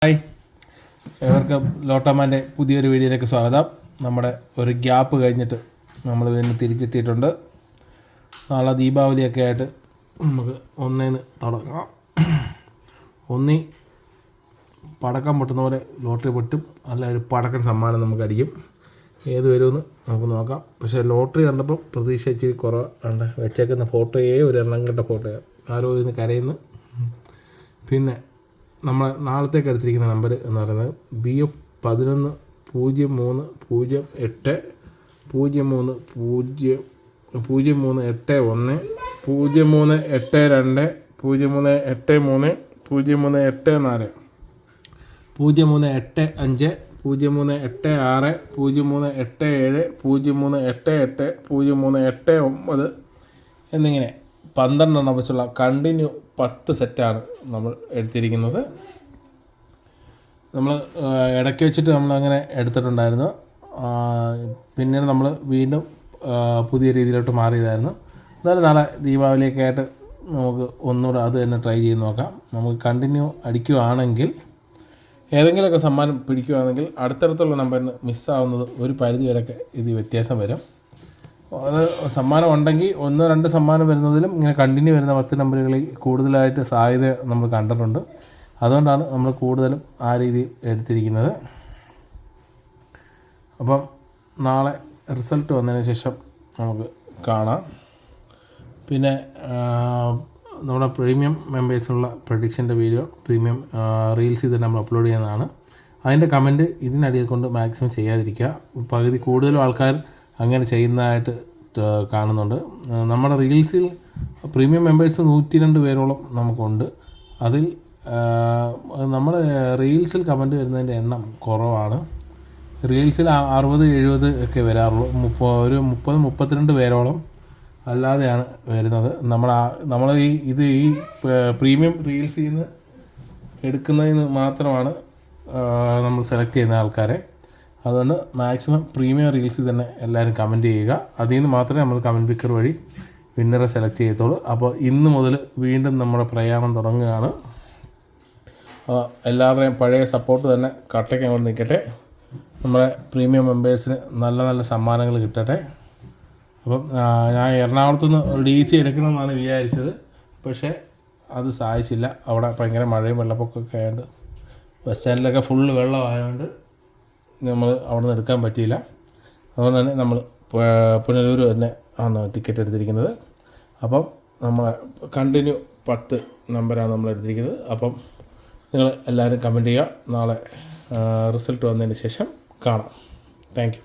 Hi, ഏവർക്കും ലോട്ടോമാൻ്റെ പുതിയൊരു വീഡിയോയിലേക്ക് സ്വാഗതം. നമ്മുടെ ഒരു ഗ്യാപ്പ് കഴിഞ്ഞിട്ട് നമ്മൾ വീണ്ടും തിരിച്ചെത്തിയിട്ടുണ്ട്. നാളെ ദീപാവലിയൊക്കെ ആയിട്ട് നമുക്ക് ഒന്നേന്ന് തുടങ്ങാം. ഒന്നി പടക്കം പൊട്ടുന്ന പോലെ ലോട്ടറി പൊട്ടും, അല്ല ഒരു പടക്കം സമ്മാനം നമുക്ക് അടിക്കും. ഏത് വരുമെന്ന് നമുക്ക് നോക്കാം. പക്ഷേ ലോട്ടറി കണ്ടപ്പോൾ പ്രതീക്ഷ ഇച്ചിരി കുറവുണ്ട്. വെച്ചേക്കുന്ന ഫോട്ടോയേ ഒരു എണ്ണം കണ്ട ഫോട്ടോയാണ്. ആരോ ഇന്ന് കരയുന്നു. പിന്നെ നമ്മൾ നാളത്തേക്ക് എടുത്തിരിക്കുന്ന നമ്പർ എന്ന് പറയുന്നത് BF 110308 03 0381 0382 0383 0384 0385 0386 0387 0388 0389 എന്നിങ്ങനെ 12 എണ്ണം വെച്ചുള്ള കണ്ടിന്യൂ 10 സെറ്റാണ് നമ്മൾ എടുത്തിരിക്കുന്നത്. നമ്മൾ ഇടയ്ക്ക് വെച്ചിട്ട് നമ്മളങ്ങനെ എടുത്തിട്ടുണ്ടായിരുന്നു. പിന്നീട് നമ്മൾ വീണ്ടും പുതിയ രീതിയിലോട്ട് മാറിയതായിരുന്നു. എന്നാലും നാളെ ദീപാവലിയൊക്കെ ആയിട്ട് നമുക്ക് ഒന്നുകൂടെ അത് തന്നെ ട്രൈ ചെയ്ത് നോക്കാം. നമുക്ക് കണ്ടിന്യൂ അടിക്കുകയാണെങ്കിൽ ഏതെങ്കിലുമൊക്കെ സമ്മാനം പിടിക്കുകയാണെങ്കിൽ അടുത്തടുത്തുള്ള നമ്പറിന് മിസ്സാവുന്നത് ഒരു പരിധി വരെയൊക്കെ ഇത് വ്യത്യാസം വരും. അത് സമ്മാനം ഉണ്ടെങ്കിൽ 1-2 സമ്മാനം വരുന്നതിലും ഇങ്ങനെ കണ്ടിന്യൂ വരുന്ന 10 നമ്പറുകളിൽ കൂടുതലായിട്ട് സാധ്യത നമ്മൾ കണ്ടിട്ടുണ്ട്. അതുകൊണ്ടാണ് നമ്മൾ കൂടുതലും ആ രീതിയിൽ എടുത്തിരിക്കുന്നത്. അപ്പം നാളെ റിസൾട്ട് വന്നതിന് ശേഷം നമുക്ക് കാണാം. പിന്നെ നമ്മുടെ പ്രീമിയം മെമ്പേഴ്സിനുള്ള പ്രഡിക്ഷൻ്റെ വീഡിയോ പ്രീമിയം റീൽസ് ഇത് നമ്മൾ അപ്ലോഡ് ചെയ്യുന്നതാണ്. അതിൻ്റെ കമൻറ്റ് ഇതിനടിയിൽ കൊണ്ട് മാക്സിമം ചെയ്യാതിരിക്കുക. പകുതി കൂടുതലും ആൾക്കാർ അങ്ങനെ ചെയ്യുന്നതായിട്ട് കാണുന്നുണ്ട്. നമ്മുടെ റീൽസിൽ പ്രീമിയം മെമ്പേഴ്സ് 102 പേരോളം നമുക്കുണ്ട്. അതിൽ നമ്മുടെ റീൽസിൽ കമൻറ്റ് വരുന്നതിൻ്റെ എണ്ണം കുറവാണ്. റീൽസിൽ 60-70 ഒക്കെ വരാറുള്ളൂ. ഒരു 30-32 പേരോളം അല്ലാതെയാണ് വരുന്നത്. നമ്മൾ ഈ പ്രീമിയം റീൽസിൽ നിന്ന് എടുക്കുന്നതിന് മാത്രമാണ് നമ്മൾ സെലക്ട് ചെയ്യുന്ന ആൾക്കാരെ. അതുകൊണ്ട് മാക്സിമം പ്രീമിയം റീൽസിൽ തന്നെ എല്ലാവരും കമൻറ്റ് ചെയ്യുക. അതിൽ നിന്ന് മാത്രമേ നമ്മൾ കമൻറ്റ് പിക്കർ വഴി വിന്നറെ സെലക്ട് ചെയ്യത്തുള്ളൂ. അപ്പോൾ ഇന്ന് മുതൽ വീണ്ടും നമ്മുടെ പ്രയാണം തുടങ്ങുകയാണ്. എല്ലാവരുടെയും പഴയ സപ്പോർട്ട് തന്നെ കട്ടയ്ക്ക് അങ്ങോട്ട് നിൽക്കട്ടെ. നമ്മുടെ പ്രീമിയം മെമ്പേഴ്സിന് നല്ല നല്ല സമ്മാനങ്ങൾ കിട്ടട്ടെ. അപ്പം ഞാൻ എറണാകുളത്തു നിന്ന് ഒരു DC എടുക്കണമെന്നാണ് വിചാരിച്ചത്. പക്ഷേ അത് സാധിച്ചില്ല. അവിടെ ഭയങ്കര മഴയും വെള്ളപ്പൊക്കമൊക്കെ ആയതുകൊണ്ട് ബസ് സ്റ്റാൻഡിലൊക്കെ ഫുള്ള് വെള്ളമായതുകൊണ്ട് നമ്മൾ അവിടെ നിന്ന് എടുക്കാൻ പറ്റിയില്ല. അതുകൊണ്ട് തന്നെ നമ്മൾ പുനലൂർ തന്നെ ആണ് ടിക്കറ്റ് എടുത്തിരിക്കുന്നത്. അപ്പം നമ്മളെ കണ്ടിന്യൂ 10 നമ്പറാണ് നമ്മൾ എടുത്തിരിക്കുന്നത്. അപ്പം നിങ്ങൾ എല്ലാവരും കമൻറ്റ് ചെയ്യുക. നാളെ റിസൾട്ട് വന്നതിന് ശേഷം കാണാം. Thank you.